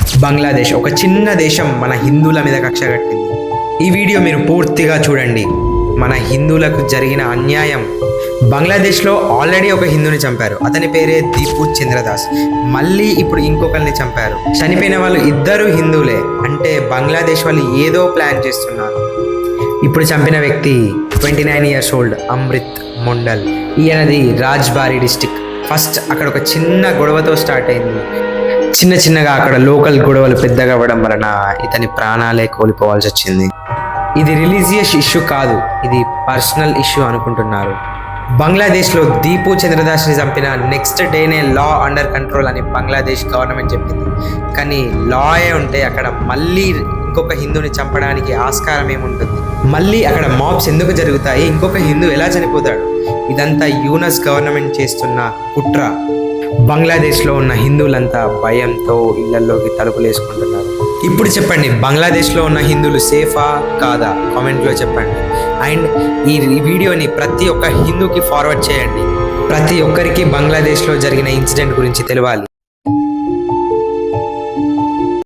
బంగ్లాదేశ్ ఒక చిన్న దేశం మన హిందువుల మీద కక్ష కట్టింది. ఈ వీడియో మీరు పూర్తిగా చూడండి. మన హిందువులకు జరిగిన అన్యాయం. బంగ్లాదేశ్లో ఆల్రెడీ ఒక హిందూని చంపారు. అతని పేరే దీపు చంద్రదాస్. మళ్ళీ ఇప్పుడు ఇంకొకరిని చంపారు. చనిపోయిన వాళ్ళు ఇద్దరు హిందువులే. అంటే బంగ్లాదేశ్ వాళ్ళు ఏదో ప్లాన్ చేస్తున్నారు. ఇప్పుడు చంపిన వ్యక్తి 29 years old అమృత్ మొండల్. ఈయనది రాజ్బారి డిస్టిక్. ఫస్ట్ అక్కడ ఒక చిన్న గొడవతో స్టార్ట్ అయింది. చిన్నగా అక్కడ లోకల్ గొడవలు పెద్దగా అవ్వడం వలన ఇతని ప్రాణాలే కోల్పోవాల్సి వచ్చింది. ఇది రిలీజియస్ ఇష్యూ కాదు, ఇది పర్సనల్ ఇష్యూ అనుకుంటున్నారు. బంగ్లాదేశ్లో దీపు చంద్రదాస్ని చంపిన నెక్స్ట్ డేనే లా అండర్ కంట్రోల్ అని బంగ్లాదేశ్ గవర్నమెంట్ చెప్పింది. కానీ లాయే ఉంటే అక్కడ మళ్ళీ ఇంకొక హిందూని చంపడానికి ఆస్కారం ఏముంటుంది? మళ్ళీ అక్కడ మాబ్స్ ఎందుకు జరుగుతాయి? ఇంకొక హిందూ ఎలా చనిపోతాడు? ఇదంతా యూనస్ గవర్నమెంట్ చేస్తున్న కుట్ర. బంగ్లాదేశ్లో ఉన్న హిందువులంతా భయంతో ఇళ్లలోకి తలుపులు వేసుకుంటున్నారు. ఇప్పుడు చెప్పండి, బంగ్లాదేశ్లో ఉన్న హిందువులు సేఫా కాదా? కామెంట్లో చెప్పండి. అండ్ ఈ వీడియోని ప్రతి ఒక్క హిందూకి ఫార్వర్డ్ చేయండి. ప్రతి ఒక్కరికి బంగ్లాదేశ్లో జరిగిన ఇన్సిడెంట్ గురించి తెలియాలి.